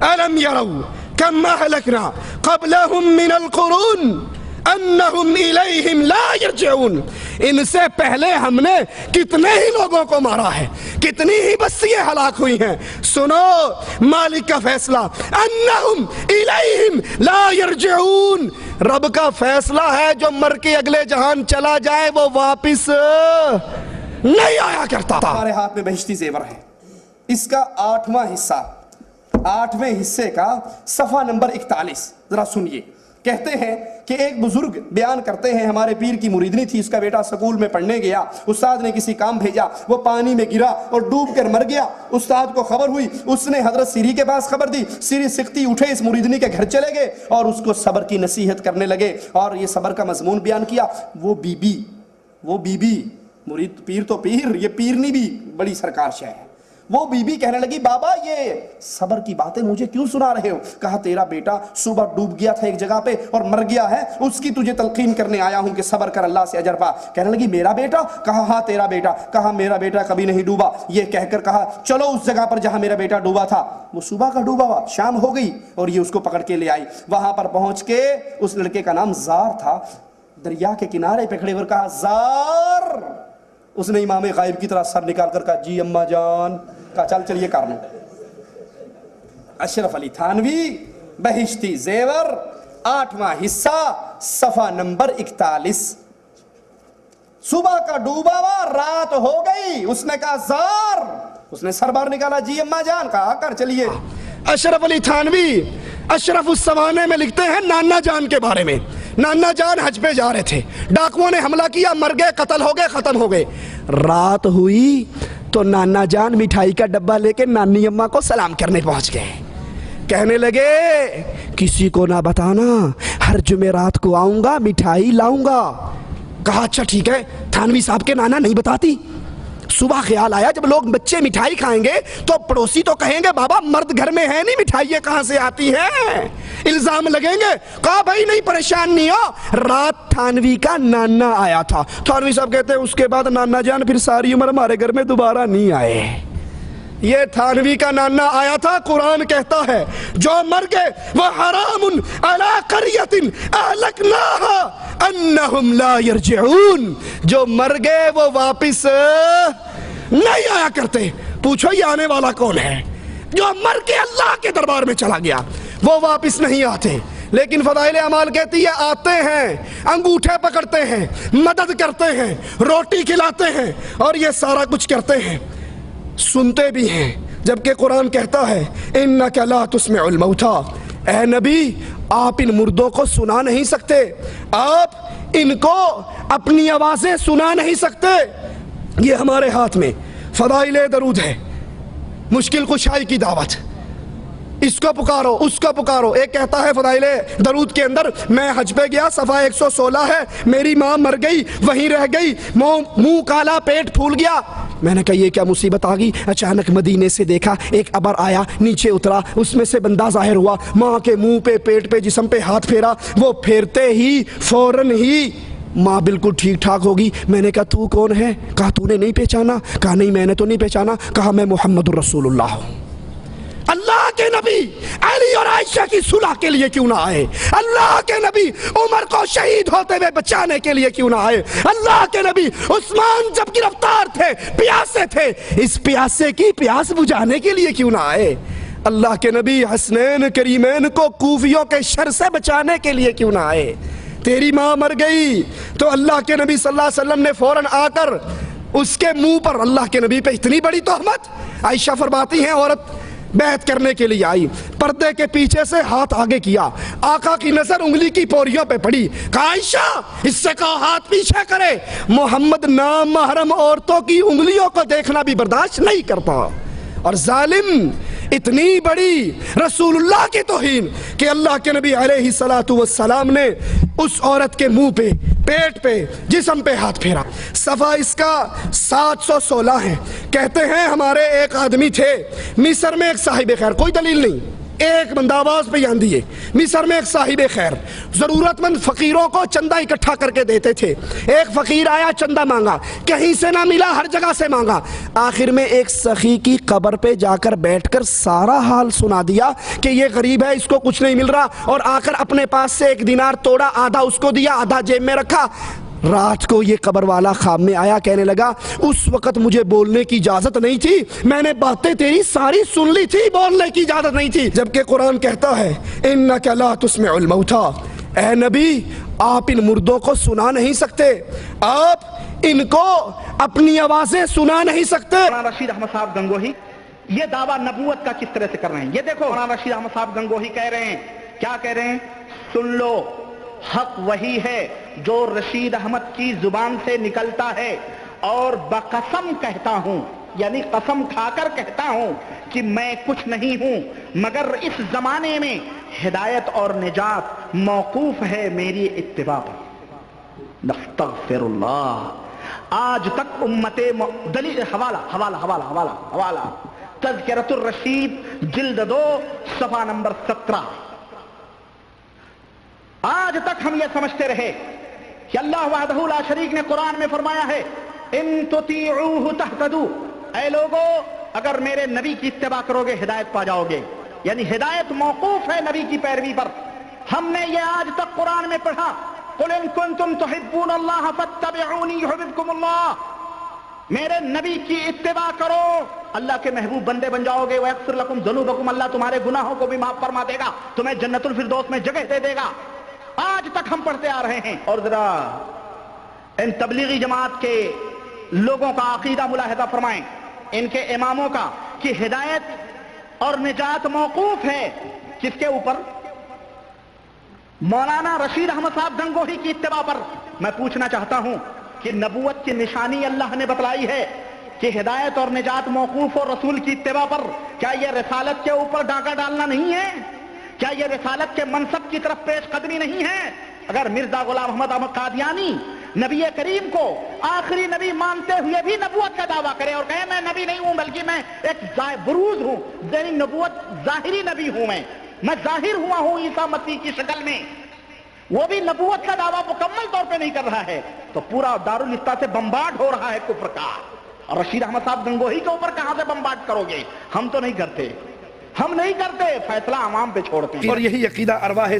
الم یروا کم اہلکنا قبلہم من القرون انہم الیہم لا یرجعون، ان سے پہلے ہم نے کتنے ہی لوگوں کو مارا ہے، کتنی ہی بستیاں ہلاک ہوئی ہیں۔ سنو مالک کا فیصلہ، انہم الیہم لا یرجعون، رب کا فیصلہ ہے جو مر کے اگلے جہان چلا جائے وہ واپس نہیں آیا کرتا۔ ہمارے ہاتھ میں بہشتی زیور ہے، اس کا 8واں حصہ، 8ویں حصے کا صفحہ نمبر 41 ذرا سنیے۔ کہتے ہیں کہ ایک بزرگ بیان کرتے ہیں ہمارے پیر کی مریدنی تھی، اس کا بیٹا سکول میں پڑھنے گیا، استاد نے کسی کام بھیجا، وہ پانی میں گرا اور ڈوب کر مر گیا۔ استاد کو خبر ہوئی، اس نے حضرت سیری کے پاس خبر دی، سیری سکتی اٹھے اس مریدنی کے گھر چلے گئے اور اس کو صبر کی نصیحت کرنے لگے اور یہ صبر کا مضمون بیان کیا۔ وہ بی بی مرید پیر تو پیر، یہ پیرنی بھی بڑی سرکار شے ہے، وہ بی بی کہنے لگی بابا یہ صبر کی باتیں مجھے کیوں سنا رہے ہو؟ کہا تیرا بیٹا صبح ڈوب گیا تھا ایک جگہ پہ اور مر گیا ہے، اس کی تجھے تلقین کرنے آیا ہوں کہ صبر کر، اللہ سے اجر پا۔ کہنے لگی میرا بیٹا؟ کہا ہاں تیرا بیٹا۔ کہا میرا بیٹا کبھی نہیں ڈوبا، یہ کہہ کر کہا چلو اس جگہ پر جہاں میرا بیٹا ڈوبا تھا۔ وہ صبح کا ڈوبا ہوا، شام ہو گئی اور یہ اس کو پکڑ کے لے آئی۔ وہاں پر پہنچ کے اس لڑکے کا نام زار تھا، دریا کے کنارے پہ کھڑے ہوئے کہا زار، اس نے امام غائب کی طرح سر نکال کر کہا جی اماں جان، کہا چل چلیے کر لوں۔ اشرف علی تھانوی بہشتی زیور 8واں حصہ صفحہ نمبر 41۔ صبح کا ڈوبا ہوا، رات ہو گئی، اس نے کہا زار، اس نے سر باہر نکالا جی اماں جان، کہا کر چلیے۔ اشرف علی تھانوی اشرف السمانے میں لکھتے ہیں نانا جان کے بارے میں، نانا جان حج پہ جا رہے تھے، ڈاکوؤں نے حملہ کیا، مر گئے، قتل ہو گئے، ختم ہو گئے۔ رات ہوئی تو نانا جان مٹھائی کا ڈبہ لے کے نانی اماں کو سلام کرنے پہنچ گئے، کہنے لگے کسی کو نہ بتانا، ہر جمعرات کو آؤں گا، مٹھائی لاؤں گا۔ کہا اچھا ٹھیک ہے۔ تھانوی صاحب کے نانا نہیں بتاتی۔ صبح خیال آیا جب لوگ بچے مٹھائی کھائیں گے تو پڑوسی تو کہیں گے بابا مرد گھر میں ہے نہیں، مٹھائیاں کہاں سے آتی ہیں، الزام لگیں گے۔ کہا بھائی نہیں، پریشان نہیں ہو، رات تھانوی کا نانا آیا تھا۔ تھانوی صاحب کہتے ہیں اس کے بعد نانا جان پھر ساری عمر ہمارے گھر میں دوبارہ نہیں آئے۔ یہ تھانوی کا نانا آیا تھا، قرآن کہتا ہے جو مر گئے وہ حرام علی قریۃ اہلکناھا انہم لا یرجعون، جو مر گئے وہ واپس نہیں آیا کرتے. پوچھو یہ آنے والا کون ہے؟ جو مر کے اللہ کے دربار میں چلا گیا وہ واپس نہیں آتے. لیکن فضائل اعمال کہتی ہے آتے ہیں، انگوٹھے پکڑتے ہیں، مدد کرتے ہیں، روٹی کھلاتے ہیں اور یہ سارا کچھ کرتے ہیں، سنتے بھی ہیں. جبکہ قرآن کہتا ہے انک لا تسمع الموتى، اے نبی آپ ان مردوں کو سنا نہیں سکتے، آپ ان کو اپنی آوازیں سنا نہیں سکتے. یہ ہمارے ہاتھ میں فضائل درود ہے، مشکل کشائی کی دعوت، اس کو پکارو اس کو پکارو. ایک کہتا ہے فضائل درود کے اندر میں حج پہ گیا، صفحہ 116 ہے، میری ماں مر گئی وہیں رہ گئی، منہ کالا پیٹ پھول گیا. میں نے کہا یہ کیا مصیبت آ گئی؟ اچانک مدینے سے دیکھا ایک ابر آیا، نیچے اترا، اس میں سے بندہ ظاہر ہوا، ماں کے منہ پہ پیٹ پہ جسم پہ ہاتھ پھیرا، وہ پھیرتے ہی فوراً ہی ماں بالکل ٹھیک ٹھاک ہوگی. میں نے کہا تو کون ہے؟ کہا تو نے نہیں پہچانا؟ کہا نہیں میں نے تو نہیں پہچانا. کہا میں محمد الرسول اللہ ہوں. اللہ کے نبی علی اور عائشہ کی صلح کے لیے کیوں نہ آئے؟ اللہ کے نبی عمر کو شہید ہوتے ہوئے بچانے کے لیے کیوں نہ آئے؟ اللہ کے نبی عثمان جب گرفتار تھے، پیاسے تھے، اس پیاسے کی پیاس بجھانے کے لیے کیوں نہ آئے؟ اللہ کے نبی حسنین کریمین کو کوفیوں کے شر سے بچانے کے لیے کیوں نہ آئے؟ تیری ماں مر گئی تو اللہ کے نبی صلی اللہ علیہ وسلم نے فوراً آ کر اس کے منہ پر، اللہ کے نبی پہ اتنی بڑی تہمت. عائشہ فرماتی ہیں عورت بیعت کرنے کے لیے آئی، پردے کے پیچھے سے ہاتھ آگے کیا، آقا کی نظر انگلی کی پوریوں پہ پڑی. کہا عائشہ اس سے کہا ہاتھ پیچھے کرے، محمد نام محرم عورتوں کی انگلیوں کو دیکھنا بھی برداشت نہیں کرتا. اور ظالم اتنی بڑی رسول اللہ کی توہین کہ اللہ کے نبی علیہ السلام نے اس عورت کے منہ پہ، پیٹ پہ، جسم پہ ہاتھ پھیرا. صفحہ اس کا 716 ہے. کہتے ہیں ہمارے ایک آدمی تھے مصر میں، ایک صاحب خیر، کوئی دلیل نہیں، ایک بندہ آواز پہ یہاں دیے، مصر میں ایک صاحب خیر ضرورت مند فقیروں کو چندہ اکٹھا کر کے دیتے تھے. ایک فقیر آیا، چندہ مانگا، کہیں سے نہ ملا، ہر جگہ سے مانگا. آخر میں ایک سخی کی قبر پہ جا کر بیٹھ کر سارا حال سنا دیا کہ یہ غریب ہے، اس کو کچھ نہیں مل رہا، اور آ کر اپنے پاس سے 1 دینار توڑا، آدھا اس کو دیا، آدھا جیب میں رکھا. رات کو یہ قبر والا خواب میں آیا، کہنے لگا اس وقت مجھے بولنے کی اجازت نہیں تھی، میں نے باتیں تیری ساری سن لی تھی، بولنے کی اجازت نہیں تھی. جبکہ قرآن کہتا ہے انک لا تسمع الموتى، اے نبی آپ ان مردوں کو سنا نہیں سکتے، آپ ان کو اپنی آوازیں سنا نہیں سکتے. مولانا رشید احمد صاحب گنگوہی یہ دعویٰ نبوت کا کس طرح سے کر رہے ہیں. یہ دیکھو مولانا رشید احمد صاحب گنگوہی کہہ رہے ہیں، کیا کہہ رہے ہیں؟ سن لو، حق وہی ہے جو رشید احمد کی زبان سے نکلتا ہے، اور بقسم کہتا ہوں، یعنی قسم کھا کر کہتا ہوں کہ میں کچھ نہیں ہوں مگر اس زمانے میں ہدایت اور نجات موقوف ہے میری اتباع پر. نستغفر اللہ. آج تک امت دلیل، حوالہ تذکرۃ الرشید جلد 2 صفحہ نمبر 17. آج تک ہم یہ سمجھتے رہے کہ اللہ وحدہ لا شریک نے قرآن میں فرمایا ہے ان تطیعوہ تہتدوا، اے لوگو اگر میرے نبی کی اتباع کرو گے ہدایت پا جاؤ گے، یعنی ہدایت موقوف ہے نبی کی پیروی پر. ہم نے یہ آج تک قرآن میں پڑھا قل ان کنتم تحبون اللہ فاتبعونی یحببکم اللہ، میرے نبی کی اتباع کرو اللہ کے محبوب بندے بن جاؤ گے. ویغفر لکم ذنوبکم، اللہ تمہارے گناہوں کو بھی معاف فرما دے گا، تمہیں جنت الفردوس میں جگہ دے دے گا. آج تک ہم پڑھتے آ رہے ہیں. اور ذرا ان تبلیغی جماعت کے لوگوں کا عقیدہ ملاحظہ فرمائیں، ان کے اماموں کا، کہ ہدایت اور نجات موقوف ہے کس کے اوپر؟ مولانا رشید احمد صاحب گنگوہی کی اتباع پر. میں پوچھنا چاہتا ہوں کہ نبوت کی نشانی اللہ نے بتلائی ہے کہ ہدایت اور نجات موقوف اور رسول کی اتباع پر. کیا یہ رسالت کے اوپر ڈاکہ ڈالنا نہیں ہے؟ کیا یہ رسالت کے منصب کی طرف پیش قدمی نہیں ہے؟ اگر مرزا غلام احمد قادیانی نبی کریم کو آخری نبی مانتے ہوئے بھی نبوت کا دعویٰ کرے اور کہے میں نبی نہیں ہوں بلکہ میں ایک بروز ہوں، یعنی نبوت ظاہری نبی ہوں، میں ظاہر ہوا ہوں عیسیٰ مسیح کی شکل میں، وہ بھی نبوت کا دعویٰ مکمل طور پہ نہیں کر رہا ہے، تو پورا دارالفتہ سے بمبارڈ ہو رہا ہے کفر کا. اور رشید احمد صاحب گنگوہی کے اوپر کہاں سے بمبارڈ کرو گے؟ ہم تو نہیں کرتے. ہم نہیں کرتے, فیصلہ عوام پہ چھوڑتے ہیں. اور یہی عقیدہ ارواح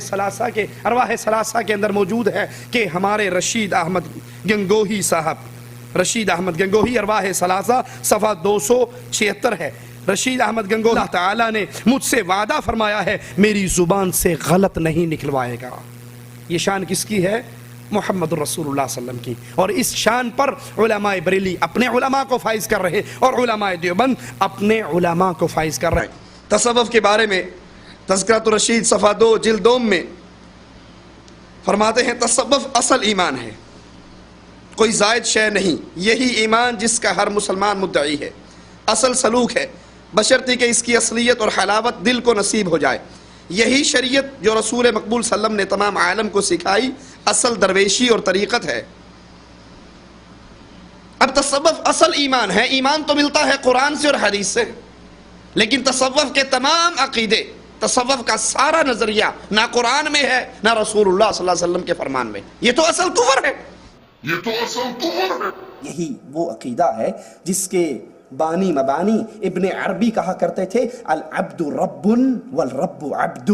ثلاثہ کے اندر موجود ہے کہ ہمارے رشید احمد گنگوہی صاحب, رشید احمد گنگوہی ارواح ثلاثہ صفحہ 276 ہے. رشید احمد گنگوہی اللہ تعالیٰ نے مجھ سے وعدہ فرمایا ہے میری زبان سے غلط نہیں نکلوائے گا. یہ شان کس کی ہے؟ محمد رسول اللہ صلی اللہ علیہ وسلم کی. اور اس شان پر علماء بریلی اپنے علماء کو فائز کر رہے اور علماء دیوبند اپنے علماء کو فائز کر رہے. تصوف کے بارے میں تذکرۃ الرشید صفحہ 2 جلد 2 میں فرماتے ہیں تصوف اصل ایمان ہے, کوئی زائد شے نہیں. یہی ایمان جس کا ہر مسلمان مدعی ہے. اصل سلوک ہے بشرطی کہ اس کی اصلیت اور حلاوت دل کو نصیب ہو جائے. یہی شریعت جو رسول مقبول صلی اللہ علیہ وسلم نے تمام عالم کو سکھائی اصل درویشی اور طریقت ہے. اب تصوف اصل ایمان ہے. ایمان تو ملتا ہے قرآن سے اور حدیث سے, لیکن تصوف کے تمام عقیدے, تصوف کا سارا نظریہ نہ قرآن میں ہے نہ رسول اللہ صلی اللہ علیہ وسلم کے فرمان میں. یہ تو اصل کفر ہے. یہی وہ عقیدہ ہے جس کے بانی مبانی ابن عربی کہا کرتے تھے العبد رب والرب عبد.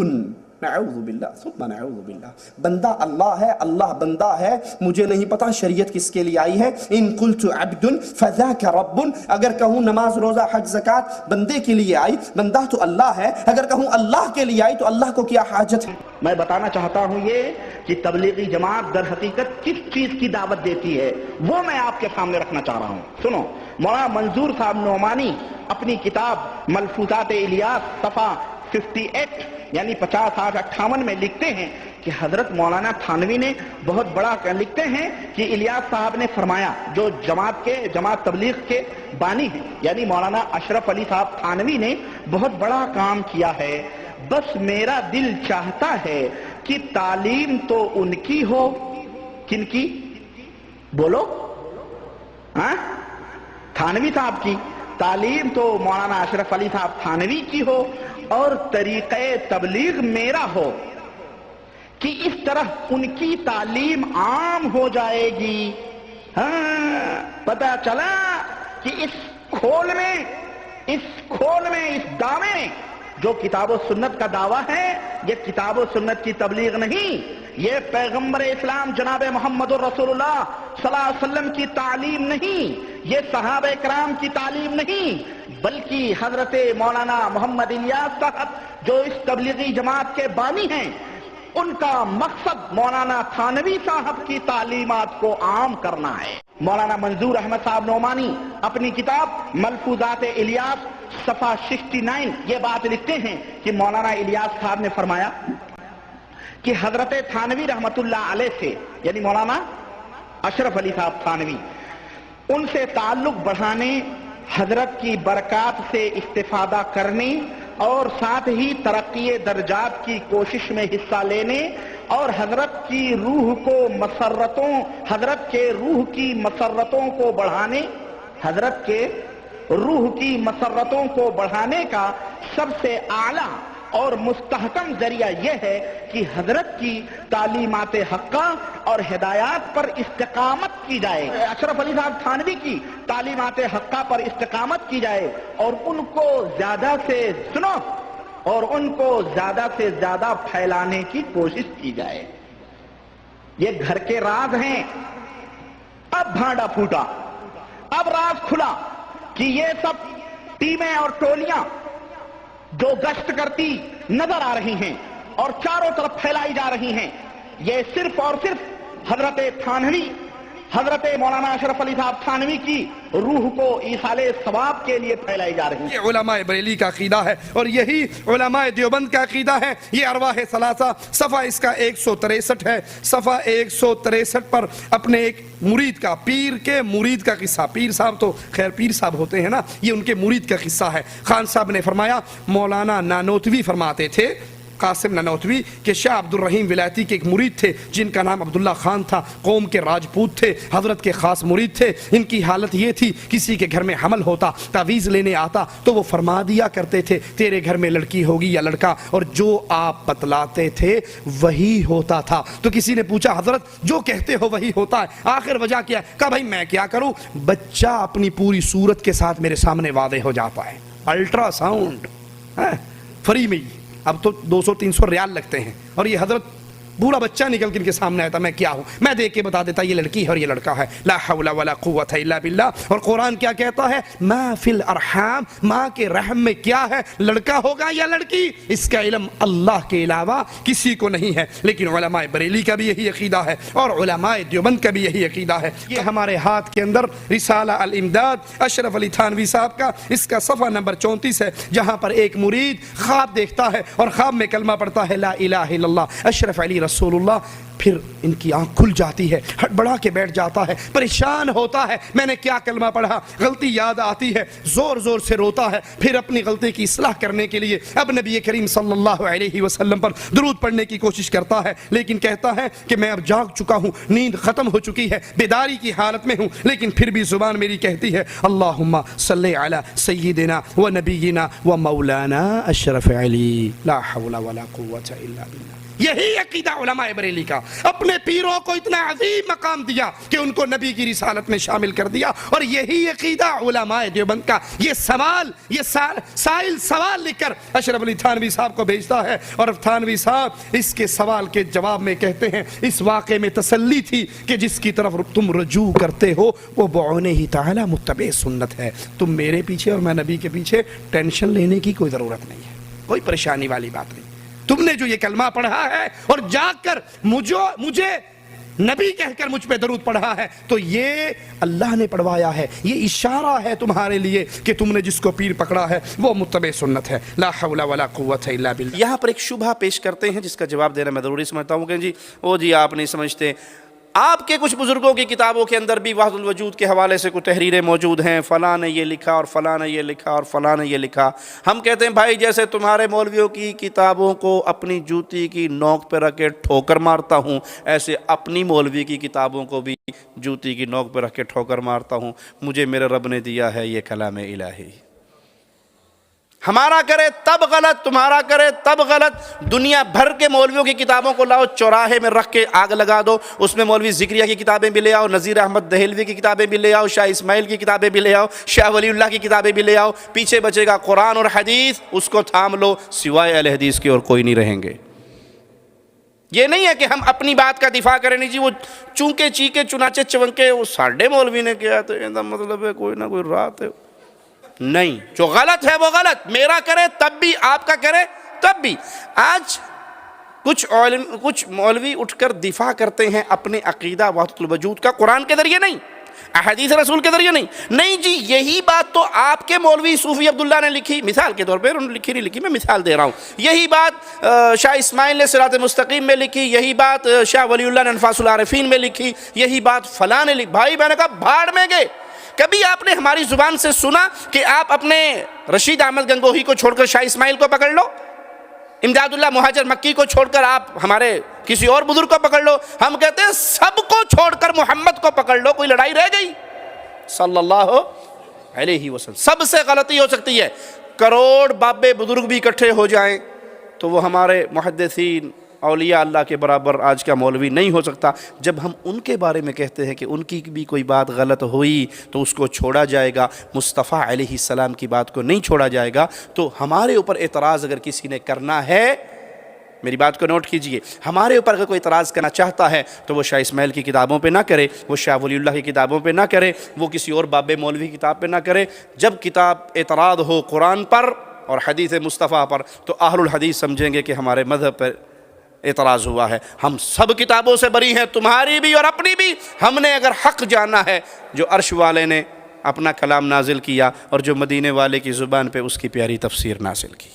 نعوذ باللہ ثم نعوذ باللہ. بندہ اللہ ہے, اللہ بندہ ہے. مجھے نہیں پتا شریعت کس کے لیے آئی ہے. ان قلت عبد فذاک رب, اگر کہوں نماز روزہ حج زکات بندے کے لیے آئی, بندہ تو اللہ ہے. اگر کہوں اللہ کے لیے آئی تو اللہ کو کیا حاجت ہے. میں بتانا چاہتا ہوں یہ کہ تبلیغی جماعت در حقیقت کس چیز کی دعوت دیتی ہے وہ میں آپ کے سامنے رکھنا چاہ رہا ہوں. سنو, مولانا منظور صاحب نعمانی اپنی کتاب ملفوظات الیاس صفحہ 58 یعنی 58 میں لکھتے ہیں کہ حضرت مولانا تھانوی نے بہت بڑا لکھتے ہیں کہ الیاس صاحب نے فرمایا, جو جماعت تبلیغ کے بانی ہیں یعنی مولانا اشرف علی صاحب تھانوی نے بہت بڑا کام کیا ہے. بس میرا دل چاہتا ہے کہ تعلیم تو ان کی ہو. کن کی بولو؟ ہاں, تھانوی صاحب کی. تعلیم تو مولانا اشرف علی صاحب تھانوی کی ہو اور طریقہ تبلیغ میرا ہو کہ اس طرح ان کی تعلیم عام ہو جائے گی. ہاں, پتہ چلا کہ اس کھول میں اس دعوے میں جو کتاب و سنت کا دعویٰ ہے یہ کتاب و سنت کی تبلیغ نہیں, یہ پیغمبر اسلام جناب محمد رسول اللہ صلی اللہ علیہ وسلم کی تعلیم نہیں, یہ صحابہ کرام کی تعلیم نہیں, بلکہ حضرت مولانا محمد الیاس صاحب جو اس تبلیغی جماعت کے بانی ہیں ان کا مقصد مولانا تھانوی صاحب کی تعلیمات کو عام کرنا ہے. مولانا منظور احمد صاحب نعمانی اپنی کتاب ملفوظات الیاس صفحہ 69 یہ بات لکھتے ہیں کہ مولانا الیاس صاحب نے فرمایا کہ حضرت تھانوی رحمت اللہ علیہ سے یعنی مولانا اشرف علی صاحب تھانوی ان سے تعلق بڑھانے, حضرت کی برکات سے استفادہ کرنے اور ساتھ ہی ترقی درجات کی کوشش میں حصہ لینے اور حضرت کی روح کی مسرتوں کو بڑھانے, حضرت کے روح کی مسرتوں کو بڑھانے کا سب سے اعلیٰ اور مستحکم ذریعہ یہ ہے کہ حضرت کی تعلیمات حقہ اور ہدایات پر استقامت کی جائے. اشرف علی صاحب تھانوی کی تعلیمات حقہ پر استقامت کی جائے اور ان کو زیادہ سے سنو اور ان کو زیادہ سے زیادہ پھیلانے کی کوشش کی جائے. یہ گھر کے راز ہیں. اب بھانڈا پھوٹا, اب راز کھلا کہ یہ سب ٹیمیں اور ٹولیاں جو گشت کرتی نظر آ رہی ہیں اور چاروں طرف پھیلائی جا رہی ہیں, یہ صرف اور صرف حضرت تھانوی, حضرت مولانا اشرف علی صاحب تھانوی کی روح کو ایصال ثواب کے لیے پھیلائی جا رہی ہیں. یہ علماء بریلی کا عقیدہ ہے اور یہی علماء دیوبند کا عقیدہ ہے. یہ ارواح ثلاثہ صفحہ اس کا 163 ہے. صفحہ 163 پر اپنے ایک مرید کا, پیر کے مرید کا قصہ, پیر صاحب تو خیر پیر صاحب ہوتے ہیں نا, یہ ان کے مرید کا قصہ ہے. خان صاحب نے فرمایا, مولانا نانوتوی فرماتے تھے, قاسم نانوتوی کہ شاہ عبد الرحیم ولایتی کے ایک مرید تھے جن کا نام عبداللہ خان تھا, قوم کے راجپوت تھے, حضرت کے خاص مرید تھے. ان کی حالت یہ تھی, کسی کے گھر میں حمل ہوتا, تعویذ لینے آتا تو وہ فرما دیا کرتے تھے تیرے گھر میں لڑکی ہوگی یا لڑکا, اور جو آپ بتلاتے تھے وہی ہوتا تھا. تو کسی نے پوچھا, حضرت جو کہتے ہو وہی ہوتا ہے, آخر وجہ کیا ہے؟ کہا بھائی میں کیا کروں, بچہ اپنی پوری صورت کے ساتھ میرے سامنے واضح ہو جاتا ہے, الٹرا ساؤنڈ. فری میں ہی اب تو 200-300 ریال لگتے ہیں، اور یہ حضرت بوڑھا بچہ نکل کے ان کے سامنے آتا، میں کیا ہوں، میں دیکھ کے بتا دیتا یہ لڑکی ہے اور یہ لڑکا ہے، لا حول ولا قوت الا باللہ۔ اور قرآن کیا کہتا ہے، ما فی الارحام، ماں کے رحم میں کیا ہے، لڑکا ہوگا یا لڑکی، اس کا علم اللہ کے علاوہ کسی کو نہیں ہے۔ لیکن علماء بریلی کا بھی یہی عقیدہ ہے اور علماء دیوبند کا بھی یہی عقیدہ ہے۔ یہ ہمارے ہاتھ کے اندر رسالہ الامداد اشرف علی تھانوی صاحب کا، اس کا صفحہ نمبر 34 ہے، جہاں پر ایک مرید خواب دیکھتا ہے اور خواب میں کلمہ پڑھتا ہے لا الہ الا اللہ اشرف علی رسول اللہ، پھر ان کی آنکھ کھل جاتی ہے، ہڑبڑا کے بیٹھ جاتا ہے، پریشان ہوتا ہے، میں نے کیا کلمہ پڑھا، غلطی یاد آتی ہے، زور زور سے روتا ہے، پھر اپنی غلطی کی اصلاح کرنے کے لیے اب نبی کریم صلی اللہ علیہ وسلم پر درود پڑھنے کی کوشش کرتا ہے، لیکن کہتا ہے کہ میں اب جاگ چکا ہوں، نیند ختم ہو چکی ہے، بیداری کی حالت میں ہوں، لیکن پھر بھی زبان میری کہتی ہے اللہم صلی علی سیدنا و نبینا و مولانا اشرف علی، لا حول ولا قوت الا باللہ۔ یہی عقیدہ علماء بریلی کا، اپنے پیروں کو اتنا عظیم مقام دیا کہ ان کو نبی کی رسالت میں شامل کر دیا، اور یہی عقیدہ علماء دیوبند کا۔ یہ سوال، یہ سائل سوال لکھ کر اشرف علی تھانوی صاحب کو بھیجتا ہے، اور تھانوی صاحب اس کے سوال کے جواب میں کہتے ہیں اس واقعے میں تسلی تھی کہ جس کی طرف تم رجوع کرتے ہو وہ بعونہ تعالی متبع سنت ہے، تم میرے پیچھے اور میں نبی کے پیچھے ٹینشن لینے کی کوئی ضرورت نہیں ہے، کوئی پریشانی والی بات نہیں۔ تم نے جو یہ کلمہ پڑھا ہے اور جا کر مجھے نبی کہہ کر مجھ پہ درود پڑھا ہے، تو یہ اللہ نے پڑھوایا ہے، یہ اشارہ ہے تمہارے لیے کہ تم نے جس کو پیر پکڑا ہے وہ متبع سنت ہے، لا حول ولا قوت الا باللہ۔ یہاں پر ایک شبہ پیش کرتے ہیں جس کا جواب دینا میں ضروری سمجھتا ہوں کہ جی وہ جی آپ نہیں سمجھتے، آپ کے کچھ بزرگوں کی کتابوں کے اندر بھی وحدت الوجود کے حوالے سے کچھ تحریریں موجود ہیں، فلاں نے یہ لکھا اور فلاں نے یہ لکھا اور فلاں نے یہ لکھا۔ ہم کہتے ہیں بھائی جیسے تمہارے مولویوں کی کتابوں کو اپنی جوتی کی نوک پہ رکھ کے ٹھوکر مارتا ہوں، ایسے اپنی مولوی کی کتابوں کو بھی جوتی کی نوک پہ رکھ کے ٹھوکر مارتا ہوں، مجھے میرے رب نے دیا ہے یہ کلام الہی۔ ہمارا کرے تب غلط، تمہارا کرے تب غلط۔ دنیا بھر کے مولویوں کی کتابوں کو لاؤ، چوراہے میں رکھ کے آگ لگا دو، اس میں مولوی ذکریہ کی کتابیں بھی لے آؤ، نذیر احمد دہلوی کی کتابیں بھی لے آؤ، شاہ اسماعیل کی کتابیں بھی لے آؤ، شاہ ولی اللہ کی کتابیں بھی لے آؤ، پیچھے بچے گا قرآن اور حدیث، اس کو تھام لو، سوائے اہل حدیث کے اور کوئی نہیں رہیں گے۔ یہ نہیں ہے کہ ہم اپنی بات کا دفاع کریں، نہیں جی وہ چونکے چیکے چنانچہ چونکے وہ ساڑھے مولوی نے کیا تو یہ مطلب ہے کوئی نہ کوئی رات ہے، نہیں، جو غلط ہے وہ غلط، میرا کرے تب بھی، آپ کا کرے تب بھی۔ آج کچھ مولوی اٹھ کر دفاع کرتے ہیں اپنے عقیدہ وحدت الوجود کا، قرآن کے ذریعے نہیں، احادیث رسول کے ذریعے نہیں جی یہی بات تو آپ کے مولوی صوفی عبداللہ نے لکھی، مثال کے طور پہ انہوں نے لکھی نہیں لکھی، میں مثال دے رہا ہوں، یہی بات شاہ اسماعیل نے صراط مستقیم میں لکھی، یہی بات شاہ ولی اللہ نے انفاس العارفین میں لکھی، یہی بات فلاں نے لکھی۔ بھائی میں نے کہا بھاڑ میں گئے، کبھی آپ نے ہماری زبان سے سنا کہ آپ اپنے رشید احمد گنگوہی کو چھوڑ کر شاہ اسماعیل کو پکڑ لو، امداد اللہ مہاجر مکی کو چھوڑ کر آپ ہمارے کسی اور بزرگ کو پکڑ لو؟ ہم کہتے ہیں سب کو چھوڑ کر محمد کو پکڑ لو، کوئی لڑائی رہ گئی؟ صلی اللہ علیہ وسلم۔ سب سے غلطی ہو سکتی ہے، کروڑ بابے بزرگ بھی اکٹھے ہو جائیں تو وہ ہمارے محدثین اولیاء اللہ کے برابر آج کا مولوی نہیں ہو سکتا۔ جب ہم ان کے بارے میں کہتے ہیں کہ ان کی بھی کوئی بات غلط ہوئی تو اس کو چھوڑا جائے گا، مصطفیٰ علیہ السلام کی بات کو نہیں چھوڑا جائے گا، تو ہمارے اوپر اعتراض اگر کسی نے کرنا ہے، میری بات کو نوٹ کیجئے، ہمارے اوپر اگر کوئی اعتراض کرنا چاہتا ہے تو وہ شاہ اسماعیل کی کتابوں پہ نہ کرے، وہ شاہ ولی اللہ کی کتابوں پہ نہ کرے، وہ کسی اور باب مولوی کی کتاب پہ نہ کرے۔ جب کتاب اعتراض ہو قرآن پر اور حدیث مصطفیٰ پر تو اہل الحدیث سمجھیں گے کہ ہمارے مذہب پر اعتراض ہوا ہے۔ ہم سب کتابوں سے بری ہیں، تمہاری بھی اور اپنی بھی۔ ہم نے اگر حق جانا ہے، جو عرش والے نے اپنا کلام نازل کیا اور جو مدینے والے کی زبان پہ اس کی پیاری تفسیر نازل کی۔